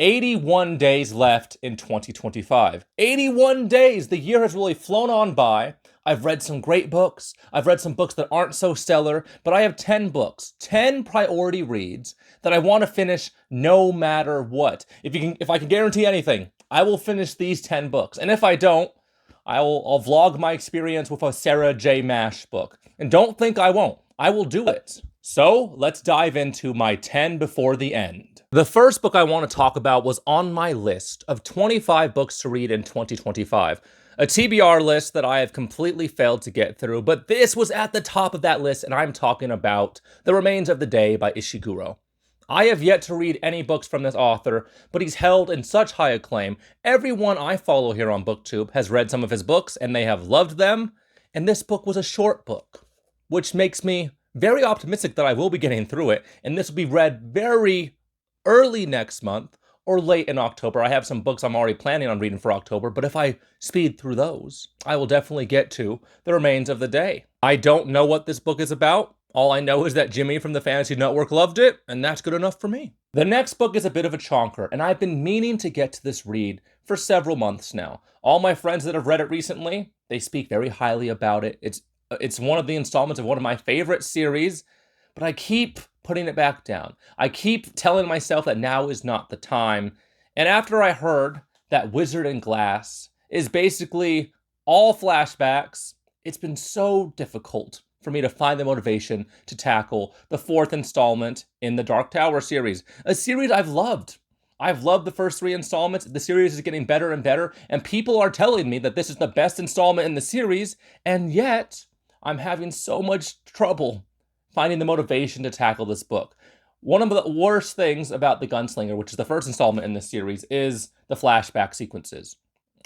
81 days left in 2025. 81 days! The year has really flown on by. I've read some great books. I've read some books that aren't so stellar, but I have 10 books, 10 priority reads that I want to finish no matter what. If I can guarantee anything, I will finish these 10 books. And if I don't, I'll vlog my experience with a Sarah J. Maas book. And don't think I won't. I will do it. So let's dive into my 10 before the end. The first book I want to talk about was on my list of 25 books to read in 2025. A TBR list that I have completely failed to get through, but this was at the top of that list, and I'm talking about The Remains of the Day by Ishiguro. I have yet to read any books from this author, but he's held in such high acclaim. Everyone I follow here on BookTube has read some of his books, and they have loved them, and this book was a short book, which makes me very optimistic that I will be getting through it, and this will be read very early next month or late in October. I have some books I'm already planning on reading for October, but if I speed through those, I will definitely get to The Remains of the Day. I don't know what this book is about. All I know is that Jimmy from the Fantasy Network loved it, and that's good enough for me. The next book is a bit of a chonker, and I've been meaning to get to this read for several months now. All my friends that have read it recently, they speak very highly about it. It's one of the installments of one of my favorite series, but I keep putting it back down. I keep telling myself that now is not the time. And after I heard that Wizard and Glass is basically all flashbacks, it's been so difficult for me to find the motivation to tackle the fourth installment in the Dark Tower series, a series I've loved. I've loved the first 3 installments. The series is getting better and better, and people are telling me that this is the best installment in the series, and yet I'm having so much trouble finding the motivation to tackle this book. One of the worst things about The Gunslinger, which is the first installment in this series, is the flashback sequences.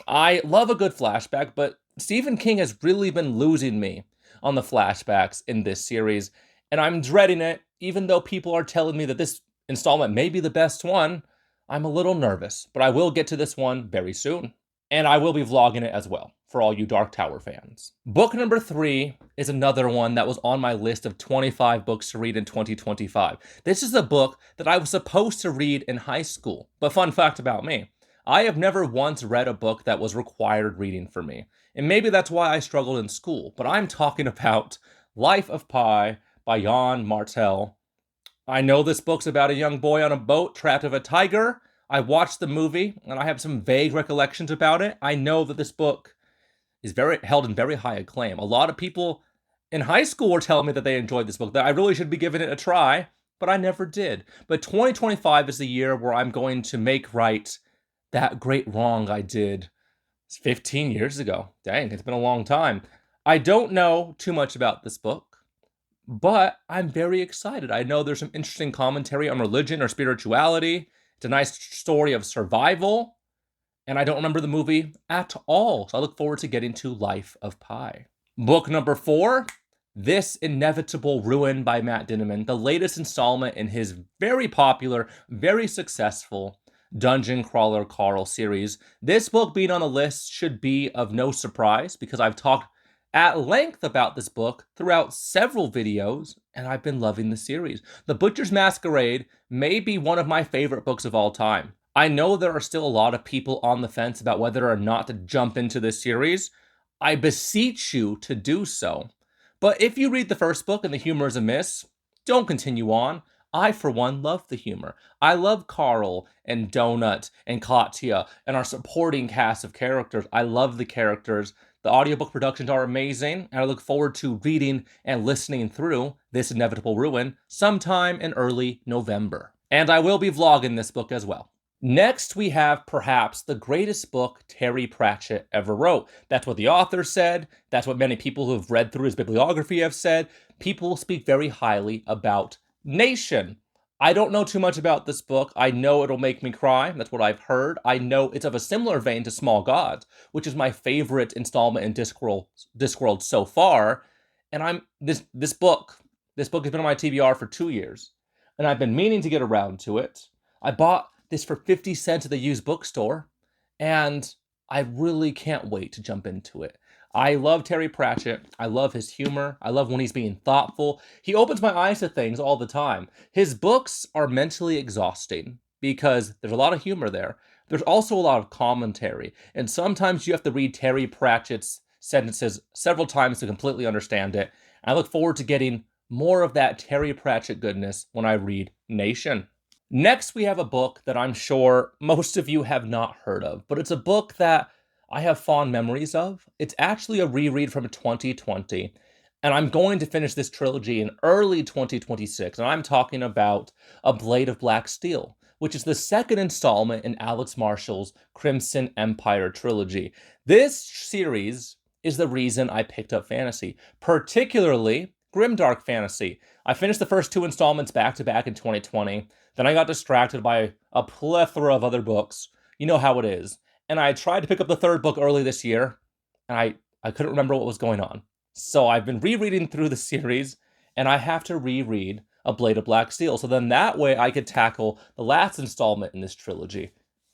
I love a good flashback, but Stephen King has really been losing me on the flashbacks in this series, and I'm dreading it. Even though people are telling me that this installment may be the best one, I'm a little nervous, but I will get to this one very soon. And I will be vlogging it as well, for all you Dark Tower fans. Book number 3 is another one that was on my list of 25 books to read in 2025. This is a book that I was supposed to read in high school. But fun fact about me, I have never once read a book that was required reading for me. And maybe that's why I struggled in school. But I'm talking about Life of Pi by Yann Martel. I know this book's about a young boy on a boat trapped with a tiger. I watched the movie, and I have some vague recollections about it. I know that this book is held in very high acclaim. A lot of people in high school were telling me that they enjoyed this book, that I really should be giving it a try, but I never did. But 2025 is the year where I'm going to make right that great wrong I did 15 years ago. Dang, it's been a long time. I don't know too much about this book, but I'm very excited. I know there's some interesting commentary on religion or spirituality. It's a nice story of survival, and I don't remember the movie at all, so I look forward to getting to Life of Pi. Book number 4, This Inevitable Ruin by Matt Dinniman, the latest installment in his very popular, very successful Dungeon Crawler Carl series. This book being on the list should be of no surprise, because I've talked at length about this book throughout several videos, and I've been loving the series. The Butcher's Masquerade may be one of my favorite books of all time. I know there are still a lot of people on the fence about whether or not to jump into this series. I beseech you to do so. But if you read the first book and the humor is amiss, don't continue on. I, for one, love the humor. I love Carl and Donut and Katya and our supporting cast of characters. I love the characters. The audiobook productions are amazing, and I look forward to reading and listening through This Inevitable Ruin sometime in early November. And I will be vlogging this book as well. Next, we have perhaps the greatest book Terry Pratchett ever wrote. That's what the author said. That's what many people who have read through his bibliography have said. People speak very highly about Nation. I don't know too much about this book. I know it'll make me cry. That's what I've heard. I know it's of a similar vein to Small Gods, which is my favorite installment in Discworld so far. And this book has been on my TBR for 2 years, and I've been meaning to get around to it. I bought this for 50 cents at the used bookstore, and I really can't wait to jump into it. I love Terry Pratchett. I love his humor. I love when he's being thoughtful. He opens my eyes to things all the time. His books are mentally exhausting because there's a lot of humor there. There's also a lot of commentary, and sometimes you have to read Terry Pratchett's sentences several times to completely understand it. I look forward to getting more of that Terry Pratchett goodness when I read Nation. Next, we have a book that I'm sure most of you have not heard of, but it's a book that I have fond memories of. It's actually a reread from 2020, and I'm going to finish this trilogy in early 2026, and I'm talking about A Blade of Black Steel, which is the second installment in Alex Marshall's Crimson Empire trilogy. This series is the reason I picked up fantasy, particularly grimdark fantasy. I finished the first two installments back to back in 2020. Then I got distracted by a plethora of other books. You know how it is. And I tried to pick up the third book early this year, and I couldn't remember what was going on. So I've been rereading through the series, and I have to reread A Blade of Black Steel. So then that way I could tackle the last installment in this trilogy.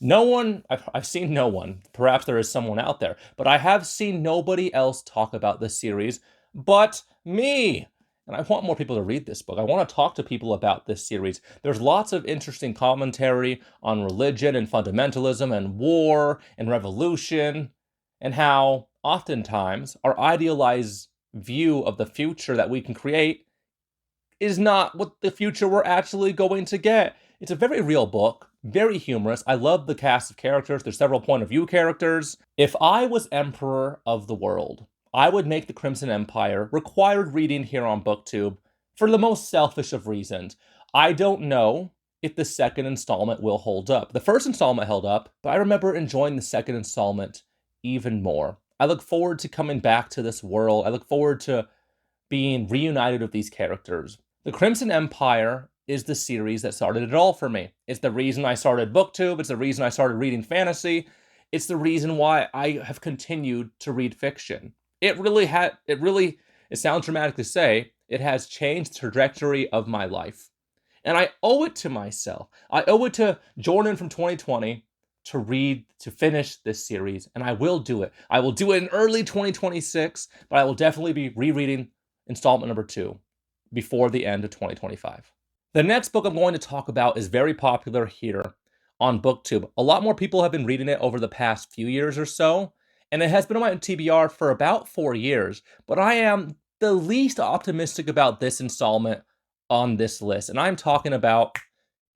I've seen no one, perhaps there is someone out there, but I have seen nobody else talk about this series but me. And I want more people to read this book. I want to talk to people about this series. There's lots of interesting commentary on religion and fundamentalism and war and revolution, and how oftentimes our idealized view of the future that we can create is not what the future we're actually going to get. It's a very real book, very humorous. I love the cast of characters. There's several point of view characters. If I was emperor of the world, I would make the Crimson Empire required reading here on BookTube for the most selfish of reasons. I don't know if the second installment will hold up. The first installment held up, but I remember enjoying the second installment even more. I look forward to coming back to this world. I look forward to being reunited with these characters. The Crimson Empire is the series that started it all for me. It's the reason I started BookTube. It's the reason I started reading fantasy. It's the reason why I have continued to read fiction. It sounds dramatic to say, it has changed the trajectory of my life. And I owe it to myself. I owe it to Jordan from 2020 to finish this series, and I will do it. I will do it in early 2026, but I will definitely be rereading installment number 2 before the end of 2025. The next book I'm going to talk about is very popular here on BookTube. A lot more people have been reading it over the past few years or so, and it has been on my TBR for about 4 years, but I am the least optimistic about this installment on this list, and I'm talking about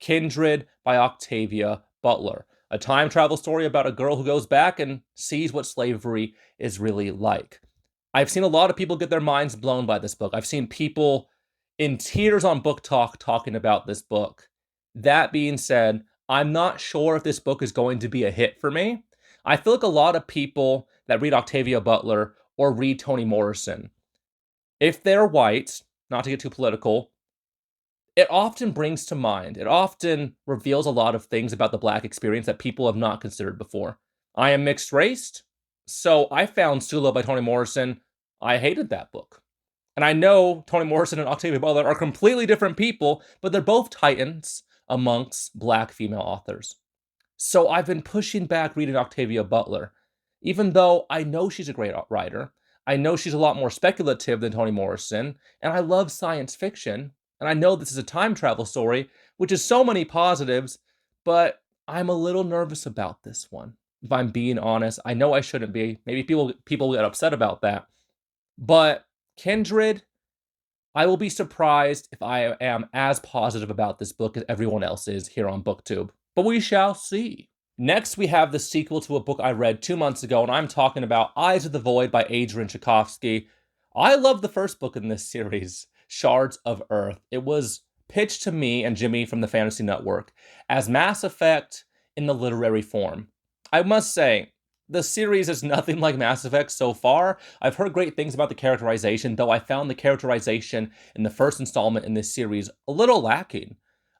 Kindred by Octavia Butler, a time travel story about a girl who goes back and sees what slavery is really like. I've seen a lot of people get their minds blown by this book. I've seen people in tears on Book Talk talking about this book. That being said, I'm not sure if this book is going to be a hit for me. I feel like a lot of people that read Octavia Butler or read Toni Morrison, if they're white, not to get too political, it often brings to mind, it often reveals a lot of things about the Black experience that people have not considered before. I am mixed raced, so I found Sula by Toni Morrison. I hated that book. And I know Toni Morrison and Octavia Butler are completely different people, but they're both titans amongst Black female authors. So I've been pushing back reading Octavia Butler, even though I know she's a great writer. I know she's a lot more speculative than Toni Morrison, and I love science fiction, and I know this is a time travel story, which is so many positives, but I'm a little nervous about this one. If I'm being honest, I know I shouldn't be. Maybe people get upset about that. But Kindred, I will be surprised if I am as positive about this book as everyone else is here on BookTube. But we shall see. Next, we have the sequel to a book I read 2 months ago, and I'm talking about Eyes of the Void by Adrian Tchaikovsky. I love the first book in this series, Shards of Earth. It was pitched to me and Jimmy from the Fantasy Network as Mass Effect in the literary form. I must say, the series is nothing like Mass Effect so far. I've heard great things about the characterization, though I found the characterization in the first installment in this series a little lacking.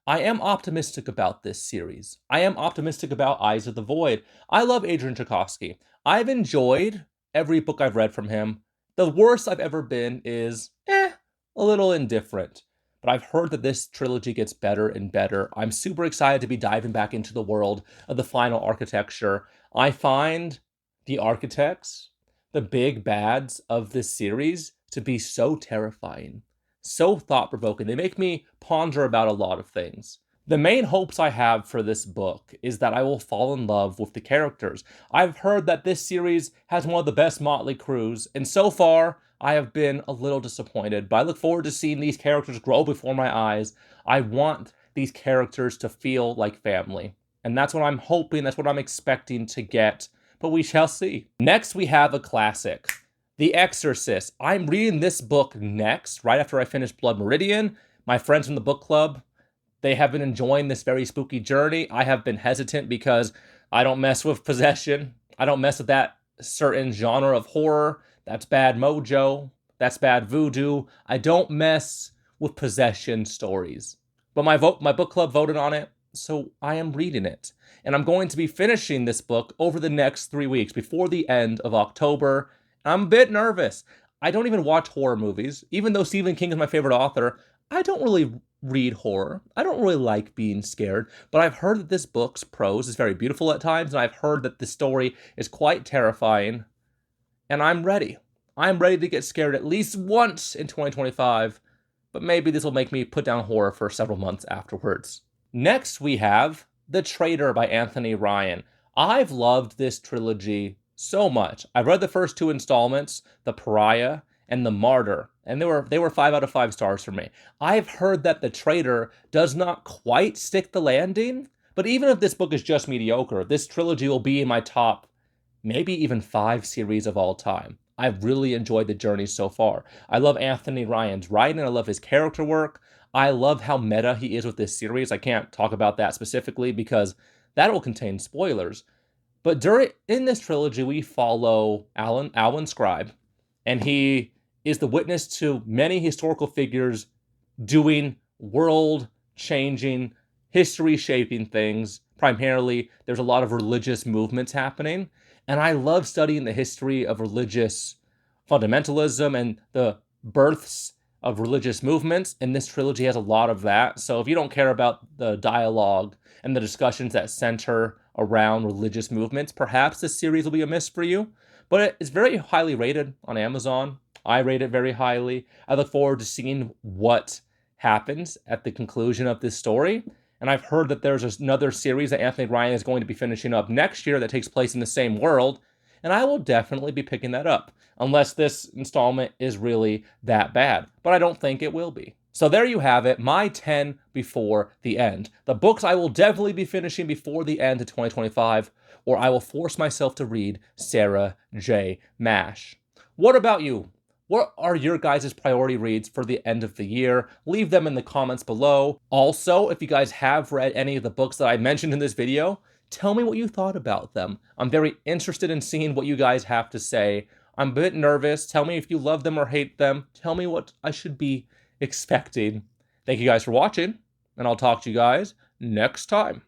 I am optimistic about this series. I am optimistic about Eyes of the Void. I love Adrian Tchaikovsky. I've enjoyed every book I've read from him. The worst I've ever been is, a little indifferent. But I've heard that this trilogy gets better and better. I'm super excited to be diving back into the world of the final architecture. I find the architects, the big bads of this series, to be so terrifying, so thought-provoking. They make me ponder about a lot of things. The main hopes I have for this book is that I will fall in love with the characters. I've heard that this series has one of the best motley crews, and so far, I have been a little disappointed, but I look forward to seeing these characters grow before my eyes. I want these characters to feel like family, and that's what I'm hoping, that's what I'm expecting to get, but we shall see. Next, we have a classic, The Exorcist. I'm reading this book next, right after I finish Blood Meridian. My friends from the book club, they have been enjoying this very spooky journey. I have been hesitant because I don't mess with possession. I don't mess with that certain genre of horror. That's bad mojo. That's bad voodoo. I don't mess with possession stories. But my book club voted on it, so I am reading it. And I'm going to be finishing this book over the next 3 weeks, before the end of October. I'm a bit nervous. I don't even watch horror movies. Even though Stephen King is my favorite author, I don't really read horror. I don't really like being scared, but I've heard that this book's prose is very beautiful at times, and I've heard that the story is quite terrifying, and I'm ready. I'm ready to get scared at least once in 2025, but maybe this will make me put down horror for several months afterwards. Next, we have The Traitor by Anthony Ryan. I've loved this trilogy so much. I've read the first 2 installments, The Pariah and The Martyr, and they were 5 out of 5 stars for me. I've heard that The Traitor does not quite stick the landing, but even if this book is just mediocre, this trilogy will be in my top, maybe even 5 series of all time. I've really enjoyed the journey so far. I love Anthony Ryan's writing, I love his character work. I love how meta he is with this series. I can't talk about that specifically because that will contain spoilers. But in this trilogy, we follow Alwyn Scribe, and he is the witness to many historical figures doing world-changing, history-shaping things. Primarily, there's a lot of religious movements happening, and I love studying the history of religious fundamentalism and the births of religious movements, and this trilogy has a lot of that. So if you don't care about the dialogue and the discussions that center around religious movements, perhaps this series will be a miss for you. But it's very highly rated on Amazon. I rate it very highly. I look forward to seeing what happens at the conclusion of this story. And I've heard that there's another series that Anthony Ryan is going to be finishing up next year that takes place in the same world. And I will definitely be picking that up, unless this installment is really that bad. But I don't think it will be. So there you have it, my 10 before the end. The books I will definitely be finishing before the end of 2025, or I will force myself to read Sarah J. Maas. What about you? What are your guys' priority reads for the end of the year? Leave them in the comments below. Also, if you guys have read any of the books that I mentioned in this video, tell me what you thought about them. I'm very interested in seeing what you guys have to say. I'm a bit nervous. Tell me if you love them or hate them. Tell me what I should be expecting. Thank you guys for watching, and I'll talk to you guys next time.